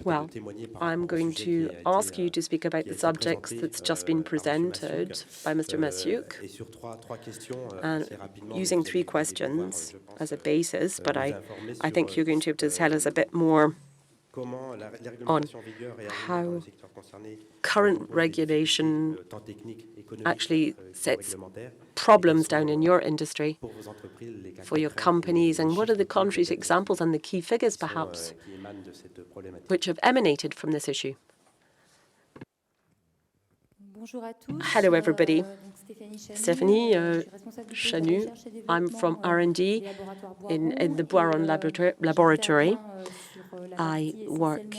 Well, I'm going to ask you to speak about the subjects that's just been presented by Mr. Massiouk, and using 3 questions as a basis, but I think you're going to be able to tell us a bit more on how current regulation actually sets problems down in your industry for your companies, and what are the concrete examples and the key figures, perhaps, which have emanated from this issue? Hello, everybody. Stéphanie, CHANUT. I'm from R&D in the Boiron laboratory. I work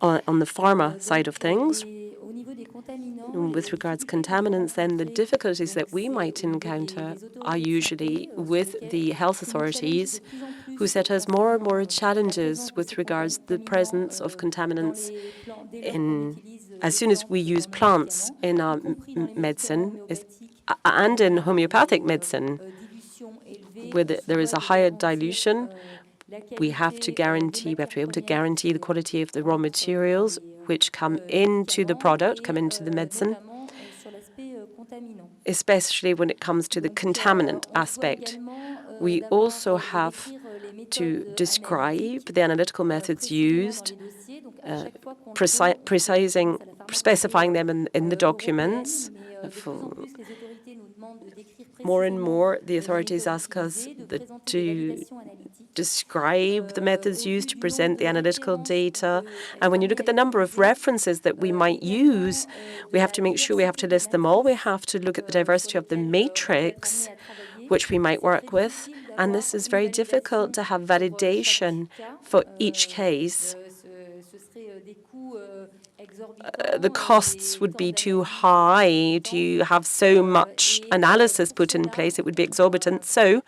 on the pharma side of things. With regards to contaminants, then the difficulties that we might encounter are usually with the health authorities, who set us more and more challenges with regards to the presence of contaminants as soon as we use plants in our medicine and in homeopathic medicine, where there is a higher dilution. We have to be able to guarantee the quality of the raw materials which come into the product, come into the medicine, especially when it comes to the contaminant aspect. We also have to describe the analytical methods used, specifying them in the documents. More and more, the authorities ask us to describe the methods used to present the analytical data. And when you look at the number of references that we might use, we have to make sure we have to list them all. We have to look at the diversity of the matrix which we might work with. And this is very difficult to have validation for each case. The costs would be too high to have so much analysis put in place. It would be exorbitant. So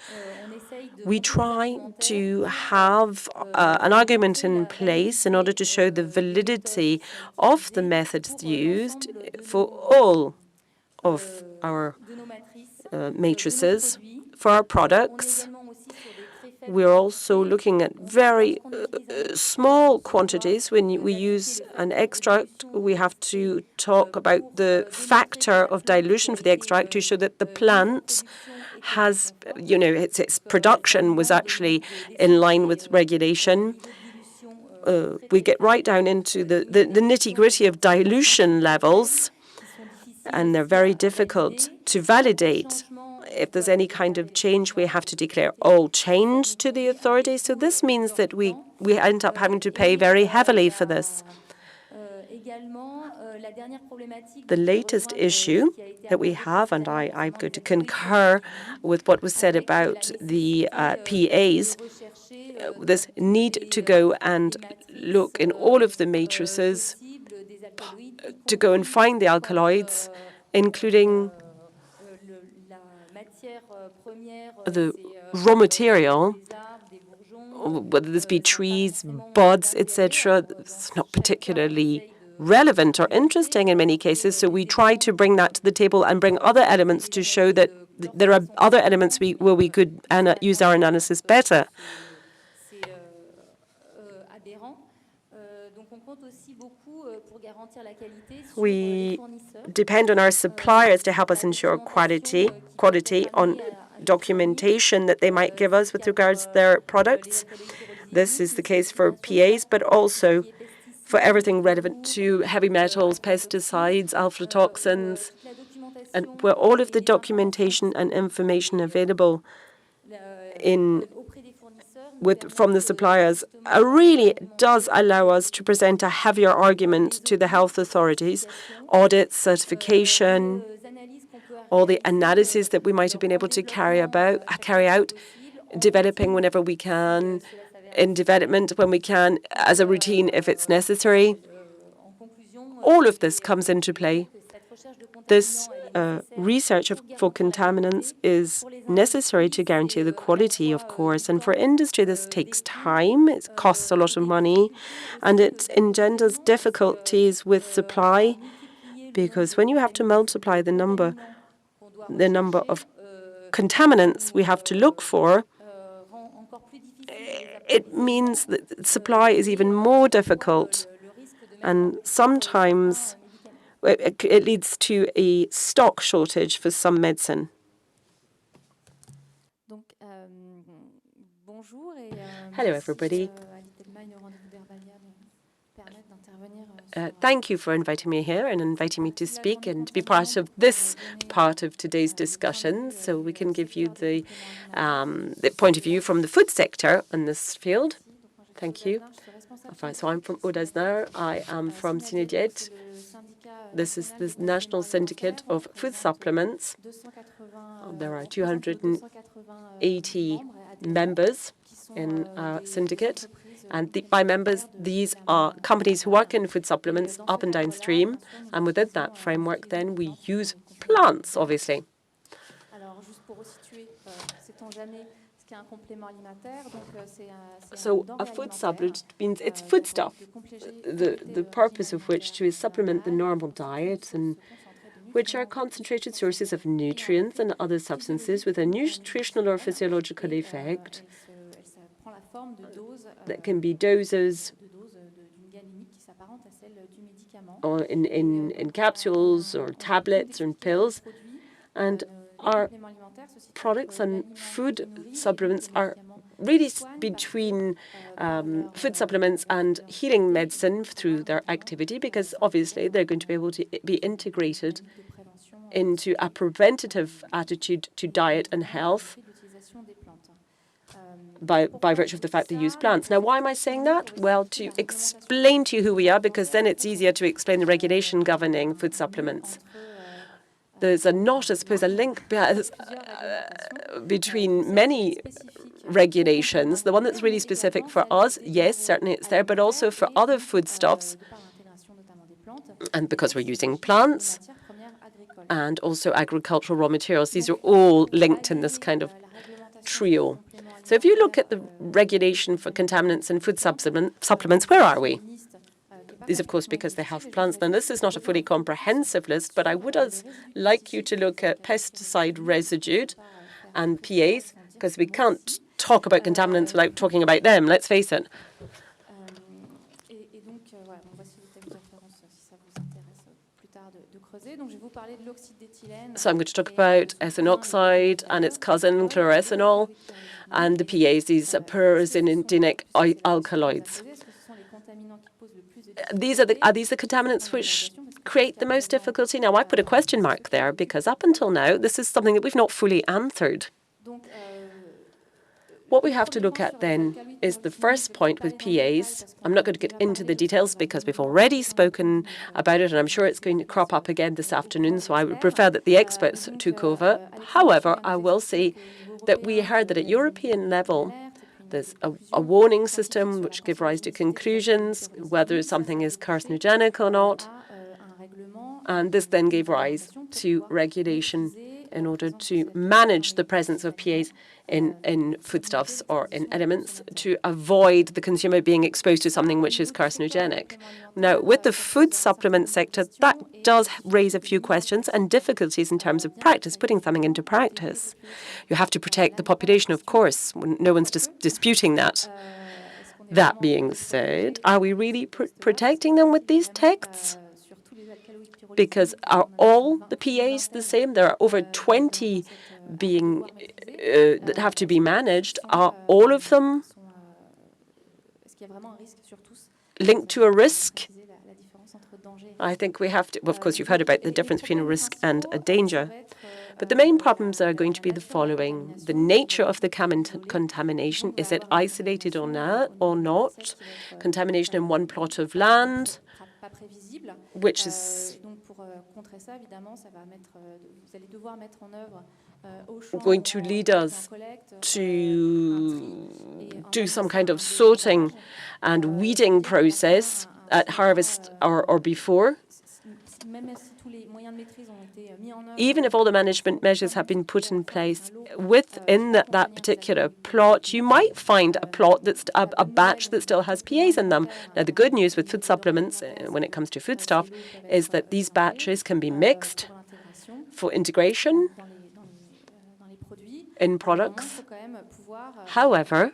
we try to have an argument in place in order to show the validity of the methods used for all of our matrices, for our products. We're also looking at very small quantities. When we use an extract, we have to talk about the factor of dilution for the extract to show that the plant has, its production was actually in line with regulation. We get right down into the nitty-gritty of dilution levels, and they're very difficult to validate. If there's any kind of change, we have to declare all change to the authorities. So this means that we end up having to pay very heavily for this. The latest issue that we have, and I'm going to concur with what was said about the PAs, this need to go and look in all of the matrices to go and find the alkaloids, including the raw material, whether this be trees, buds, etc. It's not particularly relevant or interesting in many cases, so we try to bring that to the table and bring other elements to show that there are other elements where we could use our analysis better. We depend on our suppliers to help us ensure quality on documentation that they might give us with regards to their products. This is the case for PAs, but also for everything relevant to heavy metals, pesticides, aflatoxins, and where all of the documentation and information available from the suppliers really does allow us to present a heavier argument to the health authorities, audit, certification, all the analysis that we might have been able to carry out, developing whenever we can, in development when we can, as a routine if it's necessary. All of this comes into play. This research for contaminants is necessary to guarantee the quality, of course. And for industry, this takes time, it costs a lot of money, and it engenders difficulties with supply, because when you have to multiply the number of contaminants we have to look for, it means that supply is even more difficult. And sometimes it leads to a stock shortage for some medicine. Hello, everybody. Thank you for inviting me here and inviting me to speak and to be part of this part of today's discussion, so we can give you the point of view from the food sector in this field. Thank you. So I'm from AZNAR. I am from Synadiet. This is the National Syndicate of Food Supplements. There are 280 members in our syndicate. And by members, these are companies who work in food supplements up and downstream. And within that framework, then, we use plants, obviously. So a food supplement means it's foodstuff, the purpose of which to supplement the normal diet, and which are concentrated sources of nutrients and other substances with a nutritional or physiological effect that can be doses or in capsules or tablets or in pills. And our products and food supplements are really between food supplements and healing medicine through their activity, because obviously they're going to be able to be integrated into a preventative attitude to diet and health by virtue of the fact they use plants. Now, why am I saying that? Well, to explain to you who we are, because then it's easier to explain the regulation governing food supplements. There's a link between many regulations. The one that's really specific for us, yes, certainly it's there, but also for other foodstuffs, and because we're using plants, and also agricultural raw materials. These are all linked in this kind of trio. So if you look at the regulation for contaminants in food supplements, where are we? These, of course, because they have plants. Now, this is not a fully comprehensive list, but I would like you to look at pesticide residue and PAs, because we can't talk about contaminants without talking about them, let's face it. So I'm going to talk about ethylene oxide and its cousin, chlorethanol, and the PAs, these pyrazidinic alkaloids. Are these the contaminants which create the most difficulty? Now, I put a question mark there because up until now, this is something that we've not fully answered. What we have to look at then is the first point with PAs. I'm not going to get into the details because we've already spoken about it, and I'm sure it's going to crop up again this afternoon, so I would prefer that the experts took over. However, I will say that we heard that at European level, there's a warning system which gives rise to conclusions, whether something is carcinogenic or not. And this then gave rise to regulation in order to manage the presence of PAs in foodstuffs or in elements to avoid the consumer being exposed to something which is carcinogenic. Now, with the food supplement sector, that does raise a few questions and difficulties in terms of practice, putting something into practice. You have to protect the population, of course. No one's disputing that. That being said, are we really protecting them with these texts? Because are all the PAs the same? There are over 20 being that have to be managed. Are all of them linked to a risk? I think we have to. Well, of course, you've heard about the difference between a risk and a danger. But the main problems are going to be the following. The nature of the contamination. Is it isolated or not? Contamination in one plot of land, which is going to lead us to do some kind of sorting and weeding process at harvest or before. Even if all the management measures have been put in place within that particular plot, you might find a plot that's a batch that still has PAs in them. Now, the good news with food supplements, when it comes to foodstuff, is that these batches can be mixed for integration in products. However,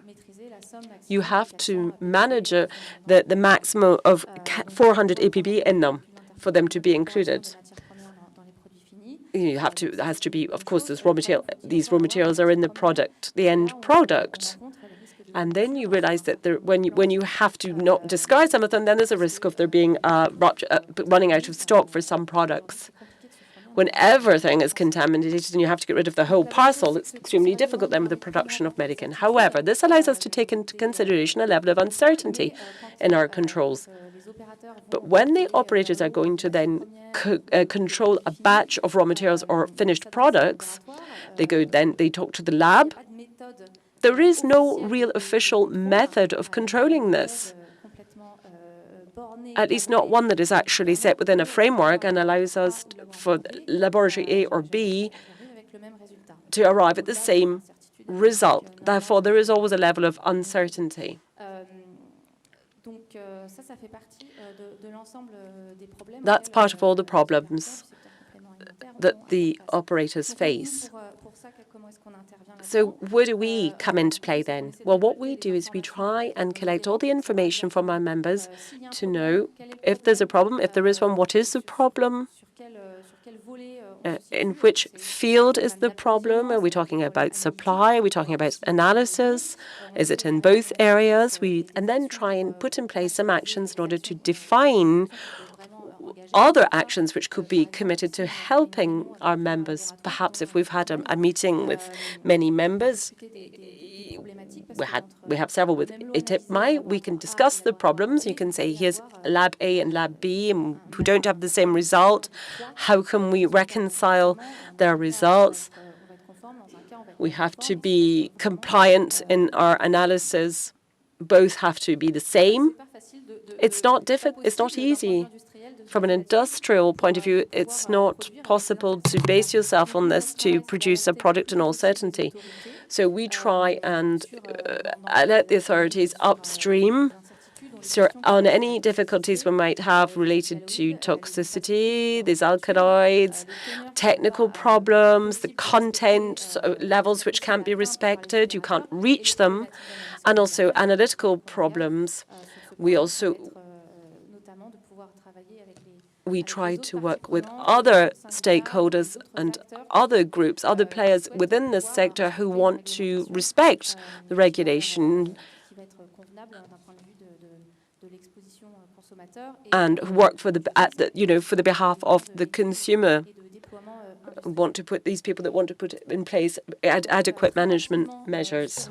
you have to manage the maximum of 400 APB in them for them to be included. You have to, it has to be, of course, these raw materials are in the product, the end product. And then you realize that when you have to not discard some of them, then there's a risk of there being running out of stock for some products. When everything is contaminated and you have to get rid of the whole parcel, it's extremely difficult then with the production of medicine. However, this allows us to take into consideration a level of uncertainty in our controls. But when the operators are going to then control a batch of raw materials or finished products, they talk to the lab. There is no real official method of controlling this, at least not one that is actually set within a framework and allows us for laboratory A or B to arrive at the same result. Therefore, there is always a level of uncertainty. That's part of all the problems that the operators face. So where do we come into play then? Well, what we do is we try and collect all the information from our members to know if there's a problem, if there is one, what is the problem, in which field is the problem? Are we talking about supply? Are we talking about analysis? Is it in both areas? And then try and put in place some actions in order to define other actions which could be committed to helping our members. Perhaps if we've had a meeting with many members, we have several with ITIPMI, we can discuss the problems. You can say, here's Lab A and Lab B who don't have the same result. How can we reconcile their results? We have to be compliant in our analysis. Both have to be the same. It's not difficult. It's not easy. From an industrial point of view, it's not possible to base yourself on this to produce a product in all certainty. So we try and alert the authorities upstream on any difficulties we might have related to toxicity, these alkaloids, technical problems, the content levels which can't be respected, you can't reach them, and also analytical problems. We try to work with other stakeholders and other groups, other players within this sector who want to respect the regulation and work for the behalf of the consumer. Want to put these people that want to put in place adequate management measures.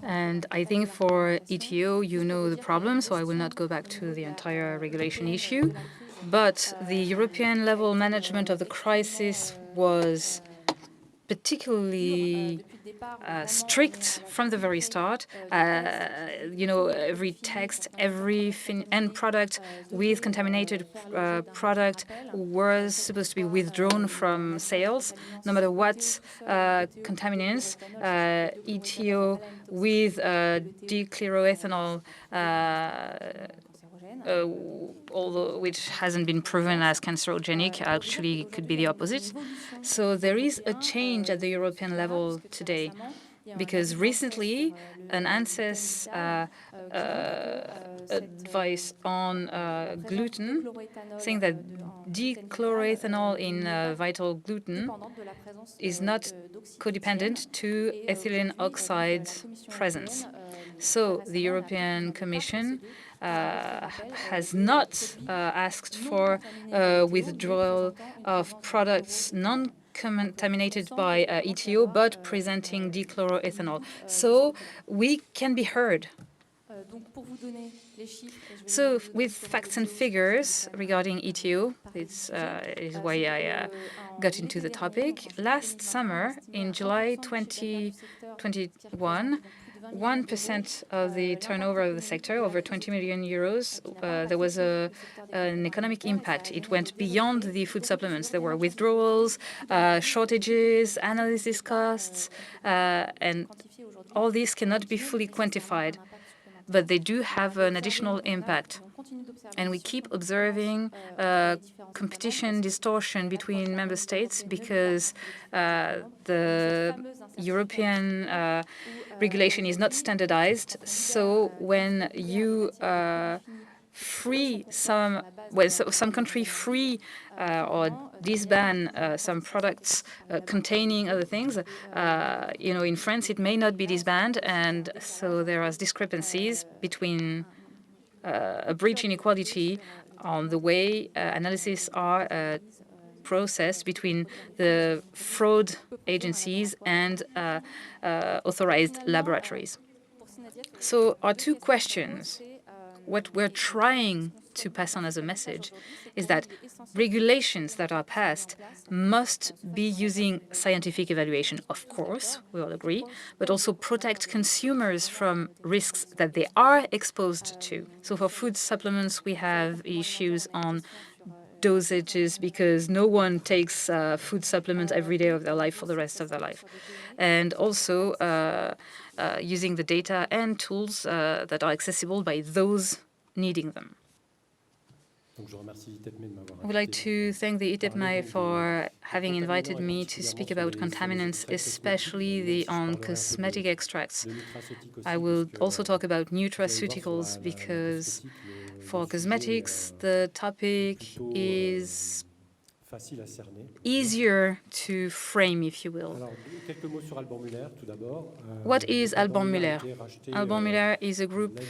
And I think for ETO, you know the problem, so I will not go back to the entire regulation issue. But the European level management of the crisis was particularly strict from the very start. Every text, every end product with contaminated product was supposed to be withdrawn from sales, no matter what contaminants. ETO with dichloroethanol, although which hasn't been proven as cancerogenic, actually could be the opposite. So there is a change at the European level today, because recently an ANSES advice on gluten, saying that dichloroethanol in vital gluten is not codependent to ethylene oxide presence. So the European Commission has not asked for withdrawal of products non-contaminated by ETO, but presenting dichloroethanol. So we can be heard. So with facts and figures regarding ETO, this is why I got into the topic. Last summer, in July 2021, 1% of the turnover of the sector, over 20 million euros, there was an economic impact. It went beyond the food supplements. There were withdrawals, shortages, analysis costs, and all these cannot be fully quantified, but they do have an additional impact. And we keep observing competition distortion between member states because the European regulation is not standardized. So when you some country free or disban some products containing other things, in France it may not be disbanded, and so there are discrepancies between a breach inequality on the way analyses are processed between the fraud agencies and authorized laboratories. So our two questions, what we're trying to pass on as a message is that regulations that are passed must be using scientific evaluation, of course, we all agree, but also protect consumers from risks that they are exposed to. So for food supplements, we have issues on dosages because no one takes food supplements every day of their life for the rest of their life. And also using the data and tools that are accessible by those needing them. I would like to thank the ITEPNAI for having invited me to speak about contaminants, especially on cosmetic extracts. I will also talk about nutraceuticals because for cosmetics, the topic is easier to frame, if you will. What is Alban Muller? Alban Muller is a group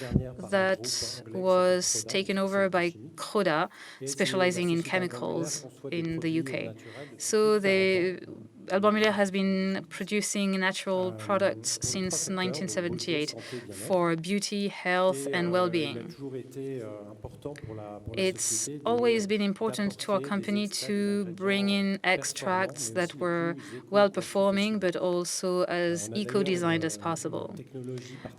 that was taken over by Croda, specializing in chemicals in the UK. So Alban Muller has been producing natural products since 1978 for beauty, health, and well-being. It's always been important to our company to bring in extracts that were well-performing, but also as eco-designed as possible.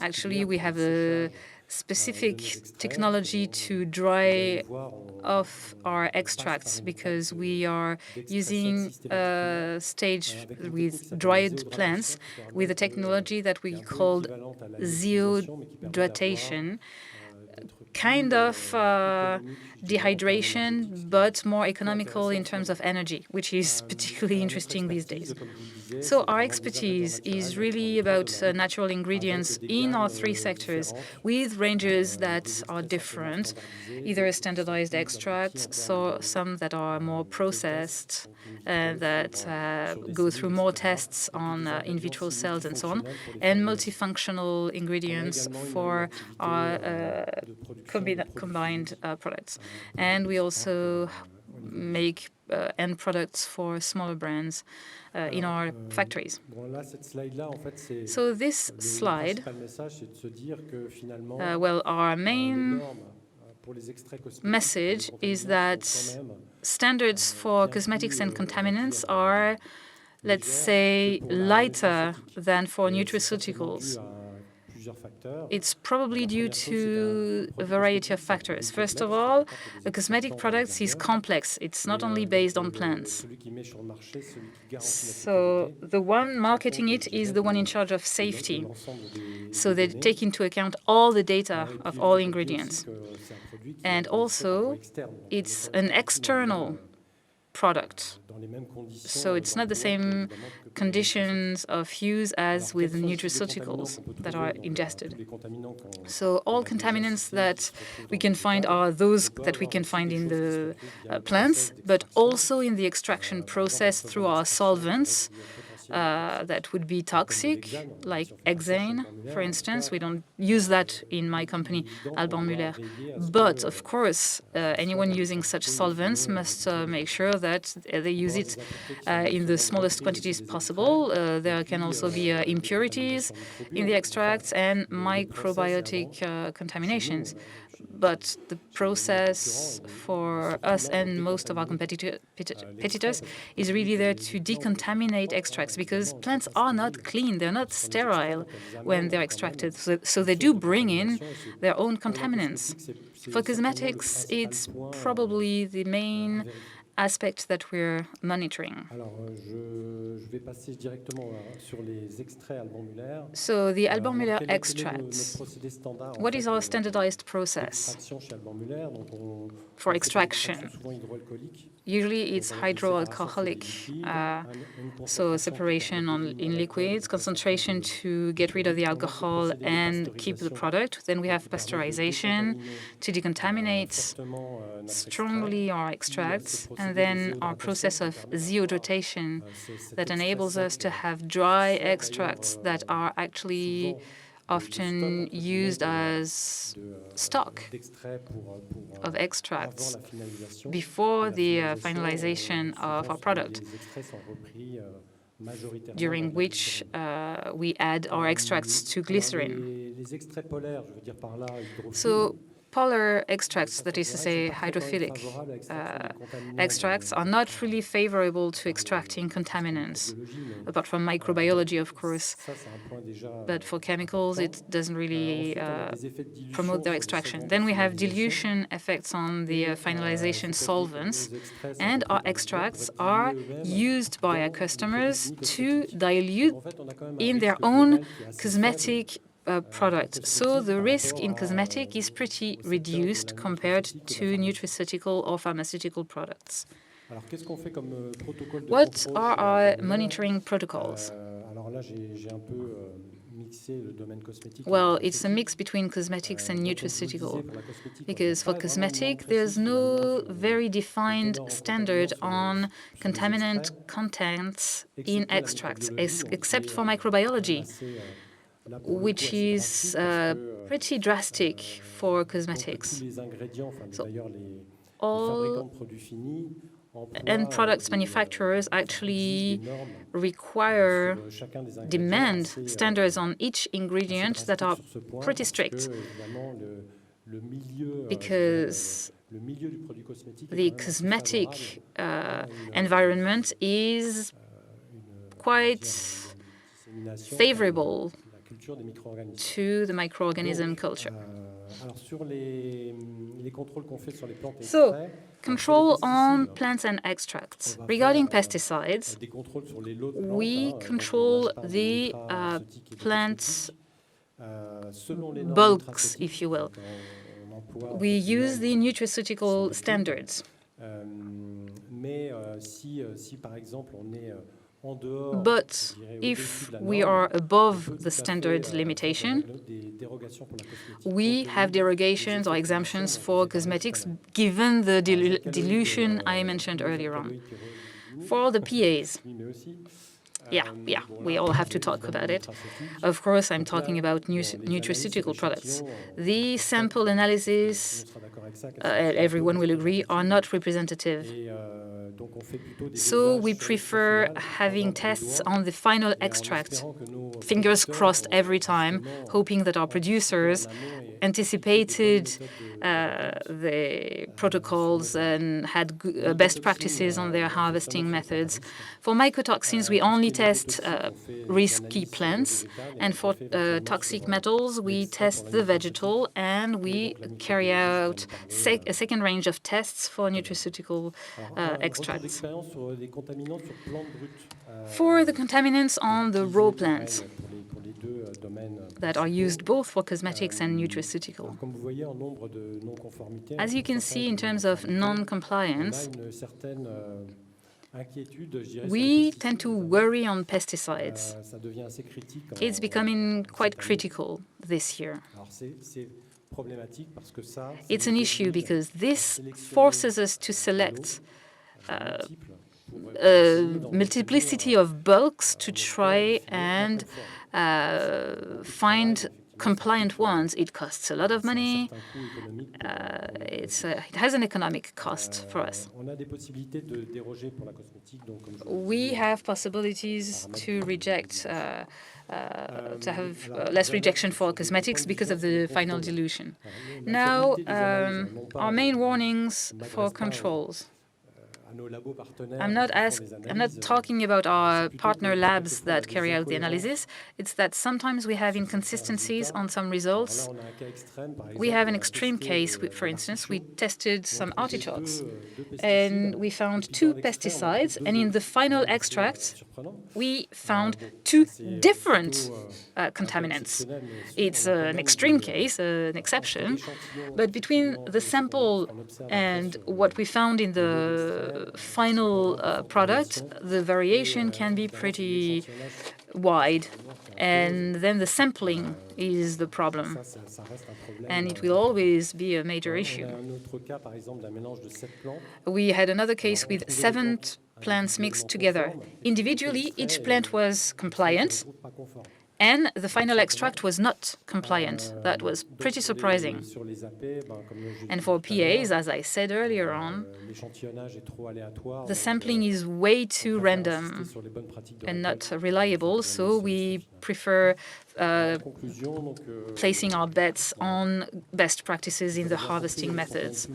Actually, we have a specific technology to dry off our extracts because we are using a stage with dried plants with a technology that we called zeohydratation, kind of dehydration, but more economical in terms of energy, which is particularly interesting these days. So our expertise is really about natural ingredients in our three sectors with ranges that are different, either a standardized extract, so some that are more processed, that go through more tests on in vitro cells and so on, and multifunctional ingredients for our combined products. And we also make end products for smaller brands in our factories. So this slide, our main message is that standards for cosmetics and contaminants are, let's say, lighter than for nutraceuticals. It's probably due to a variety of factors. First of all, a cosmetic product is complex. It's not only based on plants. So the one marketing it is the one in charge of safety. So they take into account all the data of all ingredients. And also, it's an external product. So it's not the same conditions of use as with nutraceuticals that are ingested. So all contaminants that we can find are those that we can find in the plants, but also in the extraction process through our solvents. That would be toxic, like hexane, for instance. We don't use that in my company, Alban Muller. But, of course, anyone using such solvents must make sure that they use it in the smallest quantities possible. There can also be impurities in the extracts and microbiotic contaminations. But the process for us and most of our competitors is really there to decontaminate extracts because plants are not clean, they're not sterile when they're extracted. So they do bring in their own contaminants. For cosmetics, it's probably the main aspect that we're monitoring. So the Alban Muller extracts. What is our standardized process for extraction? Usually it's hydroalcoholic, so separation in liquids, concentration to get rid of the alcohol and keep the product. Then we have pasteurization to decontaminate strongly our extracts, and then our process of zeodotation that enables us to have dry extracts that are actually often used as stock of extracts before the finalization of our product, during which we add our extracts to glycerin. So polar extracts, that is to say hydrophilic extracts, are not really favorable to extracting contaminants, apart from microbiology, of course. But for chemicals, it doesn't really promote their extraction. Then we have dilution effects on the finalization solvents, and our extracts are used by our customers to dilute in their own cosmetic product. So the risk in cosmetic is pretty reduced compared to nutraceutical or pharmaceutical products. What are our monitoring protocols? Well, it's a mix between cosmetics and nutraceutical, because for cosmetic, there's no very defined standard on contaminant contents in extracts, except for microbiology, which is pretty drastic for cosmetics. So all end products manufacturers actually demand standards on each ingredient that are pretty strict, because the cosmetic environment is quite favorable to the microorganism culture. So, control on plants and extracts. Regarding pesticides, we control the plant bulks, if you will. We use the nutraceutical standards. But if we are above the standard limitation, we have derogations or exemptions for cosmetics, given the dilution I mentioned earlier on. For the PAs, we all have to talk about it. Of course, I'm talking about nutraceutical products. The sample analysis, everyone will agree, are not representative. So we prefer having tests on the final extract, fingers crossed every time, hoping that our producers anticipated the protocols and had best practices on their harvesting methods. For mycotoxins, we only test risky plants, and for toxic metals, we test the vegetal, and we carry out a second range of tests for nutraceutical extracts. For the contaminants on the raw plants that are used both for cosmetics and nutraceutical. As you can see, in terms of non-compliance, we tend to worry on pesticides. It's becoming quite critical this year. It's an issue because this forces us to select a multiplicity of bulks to try and find compliant ones. It costs a lot of money. It has an economic cost for us. We have possibilities to reject, to have less rejection for cosmetics because of the final dilution. Now, our main warnings for controls. I'm not talking about our partner labs that carry out the analysis. It's that sometimes we have inconsistencies on some results. We have an extreme case. For instance, we tested some artichokes and we found 2 pesticides, and in the final extract, we found 2 different contaminants. It's an extreme case, an exception, but between the sample and what we found in the final product, the variation can be pretty wide. And then the sampling is the problem. And it will always be a major issue. We had another case with 7 plants mixed together. Individually, each plant was compliant, and the final extract was not compliant. That was pretty surprising. And for PAs, as I said earlier on, the sampling is way too random and not reliable, so we prefer placing our bets on best practices in the harvesting methods.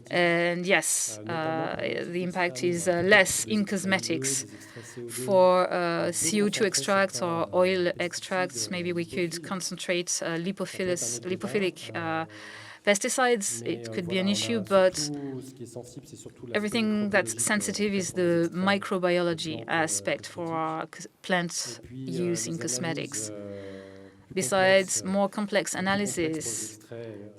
And yes, the impact is less in cosmetics. For CO2 extracts or oil extracts, maybe we could concentrate lipophilic pesticides. It could be an issue, but everything that's sensitive is the microbiology aspect for our plant use in cosmetics. Besides, more complex analysis.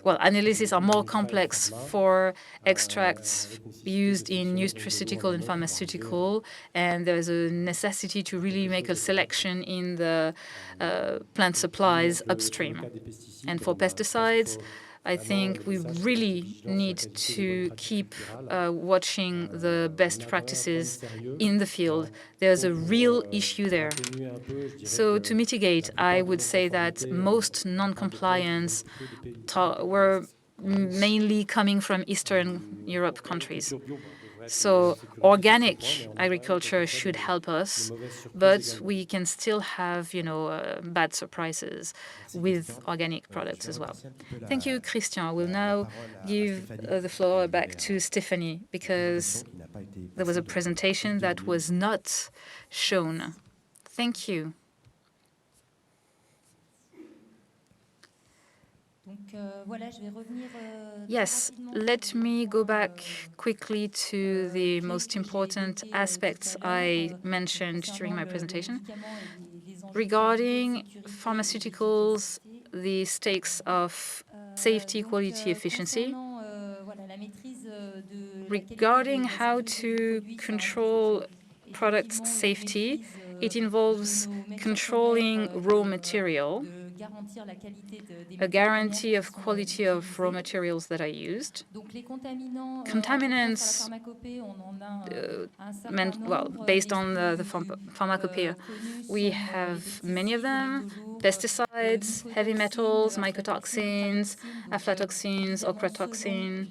Well, analyses are more complex for extracts used in nutraceutical and pharmaceutical, and there's a necessity to really make a selection in the plant supplies upstream. And for pesticides, I think we really need to keep watching the best practices in the field. There's a real issue there. So to mitigate, I would say that most non-compliance were mainly coming from Eastern Europe countries. So organic agriculture should help us, but we can still have, bad surprises with organic products as well. Thank you, Christian. I will now give the floor back to Stéphanie, because there was a presentation that was not shown. Thank you. Yes, let me go back quickly to the most important aspects I mentioned during my presentation. Regarding pharmaceuticals, the stakes of safety, quality, efficiency. Regarding how to control product safety, it involves controlling raw material, a guarantee of quality of raw materials that are used. Contaminants, based on the pharmacopoeia, we have many of them: pesticides, heavy metals, mycotoxins, aflatoxins, ochratoxin.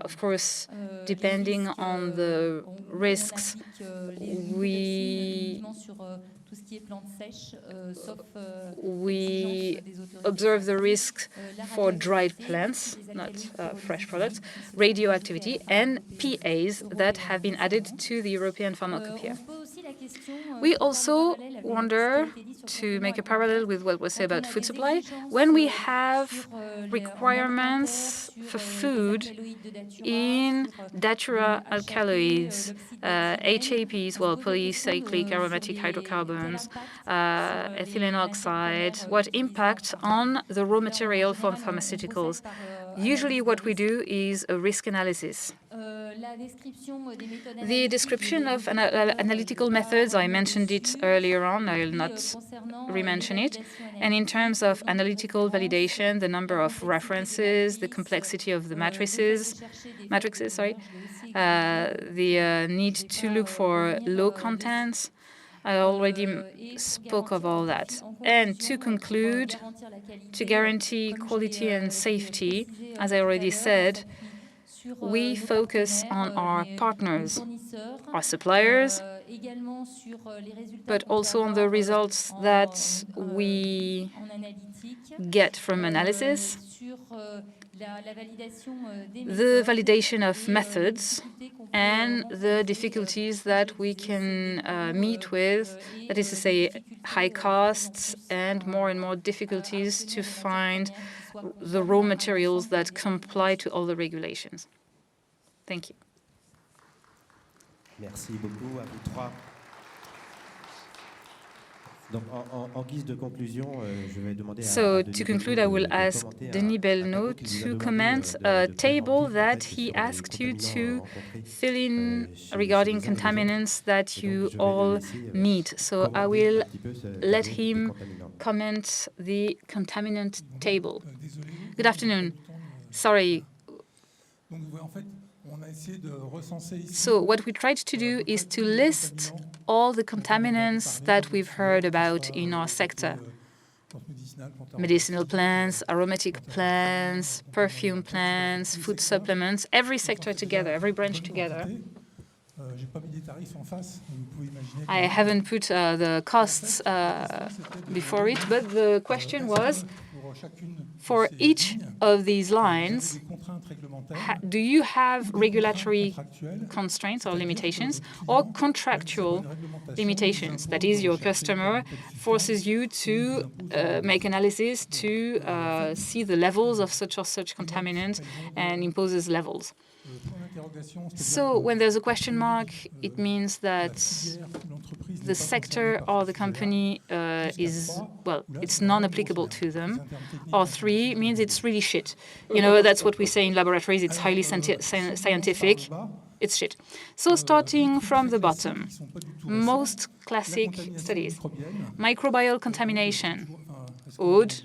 Of course, depending on the risks, we observe the risk for dried plants, not fresh products, radioactivity, and PAs that have been added to the European Pharmacopoeia. We also wonder, to make a parallel with what was said about food supply, when we have requirements for food in datura alkaloids, HAPs, polycyclic aromatic hydrocarbons, ethylene oxide, what impact on the raw material for pharmaceuticals? Usually what we do is a risk analysis. The description of analytical methods, I mentioned it earlier on, I will not re-mention it. And in terms of analytical validation, the number of references, the complexity of the matrices, the need to look for low contents, I already spoke of all that. And to conclude, to guarantee quality and safety, as I already said, we focus on our partners, our suppliers, but also on the results that we get from analysis, the validation of methods, and the difficulties that we can meet with, that is to say, high costs and more difficulties to find the raw materials that comply to all the regulations. Thank you. Merci beaucoup à vous trois. Donc, en guise de conclusion, je vais demander So, to conclude, I will ask Denis Belnaud to comment a table that he asked you to fill in regarding contaminants that you all meet. So, I will let him comment the contaminant table. Good afternoon. Sorry. So what we tried to do is to list all the contaminants that we've heard about in our sector. Medicinal plants, aromatic plants, perfume plants, food supplements, every sector together, every branch together. I haven't put the costs before it, but the question was, for each of these lines, do you have regulatory constraints or limitations or contractual limitations? That is, your customer forces you to make analysis to see the levels of such or such contaminant and imposes levels. So when there's a question mark, it means that the sector or the company is, well, it's non-applicable to them. Or 3 means it's really shit. You know, that's what we say in laboratories. It's highly scientific. It's shit. So starting from the bottom, most classic studies. Microbial contamination. Aude,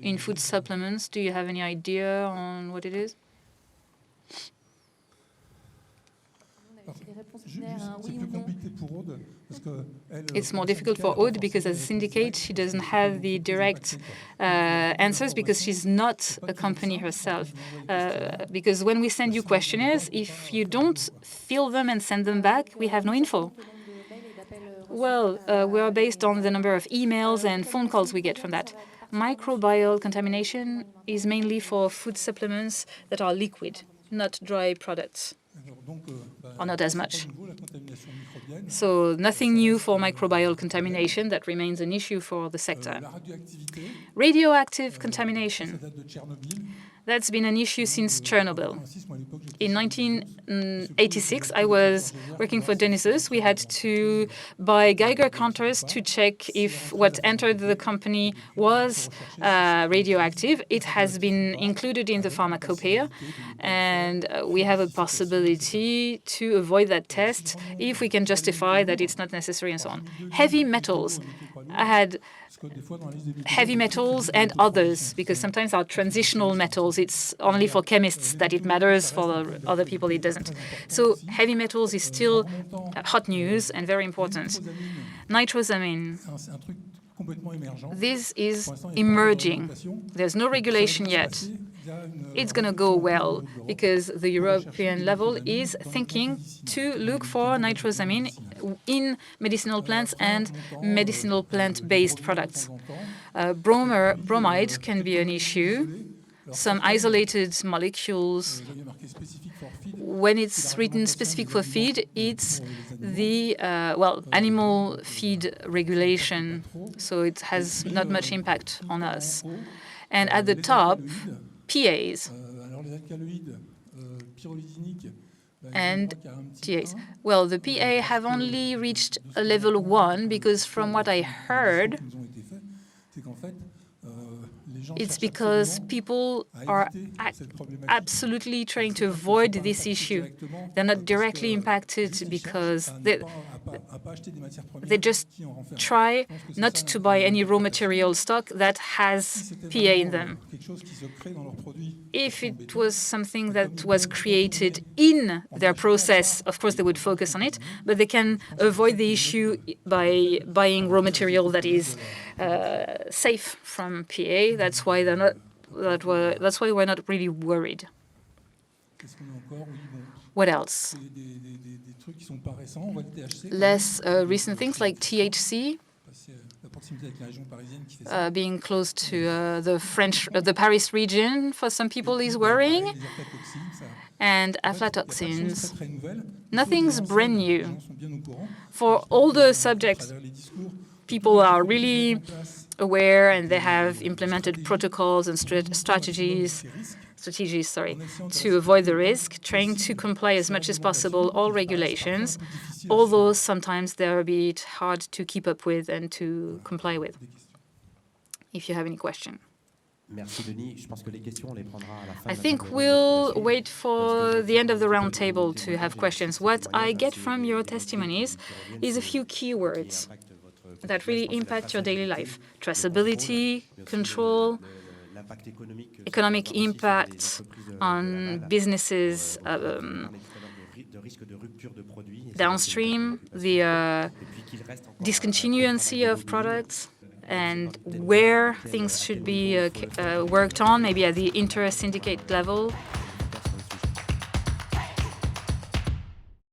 in food supplements, do you have any idea on what it is? It's more difficult for Aude because as a syndicate, she doesn't have the direct answers because she's not a company herself. Because when we send you questionnaires, if you don't fill them and send them back, we have no info. Well, we are based on the number of emails and phone calls we get from that. Microbial contamination is mainly for food supplements that are liquid, not dry products. Or not as much. So nothing new for microbial contamination. That remains an issue for the sector. Radioactive contamination. That's been an issue since Chernobyl. In 1986, I was working for Denisos. We had to buy Geiger counters to check if what entered the company was radioactive. It has been included in the pharmacopoeia, and we have a possibility to avoid that test if we can justify that it's not necessary and so on. Heavy metals. I had heavy metals and others, because sometimes are transitional metals. It's only for chemists that it matters, for other people it doesn't. So heavy metals is still hot news and very important. Nitrosamine. This is emerging. There's no regulation yet. It's going to go well because the European level is thinking to look for nitrosamine in medicinal plants and medicinal plant-based products. Bromide can be an issue. Some isolated molecules, when it's written specific for feed, it's the, animal feed regulation, so it has not much impact on us. And at the top, PAs and TAs. Well, the PA have only reached a level 1 because from what I heard, it's because people are absolutely trying to avoid this issue. They're not directly impacted because they just try not to buy any raw material stock that has PA in them. If it was something that was created in their process, of course they would focus on it, but they can avoid the issue by buying raw material that is safe from PA. That's why they're not. That's why we're not really worried. What else? Less recent things like THC. Being close to the Paris region for some people is worrying, and aflatoxins. Nothing's brand new. For all the subjects, people are really aware and they have implemented protocols and strategies to avoid the risk, trying to comply as much as possible all regulations, although sometimes they're a bit hard to keep up with and to comply with. If you have any question. I think we'll wait for the end of the round table to have questions. What I get from your testimonies is a few keywords that really impact your daily life. Traceability, control, economic impact on businesses, downstream, the discontinuancy of products, and where things should be worked on, maybe at the inter-syndicate level.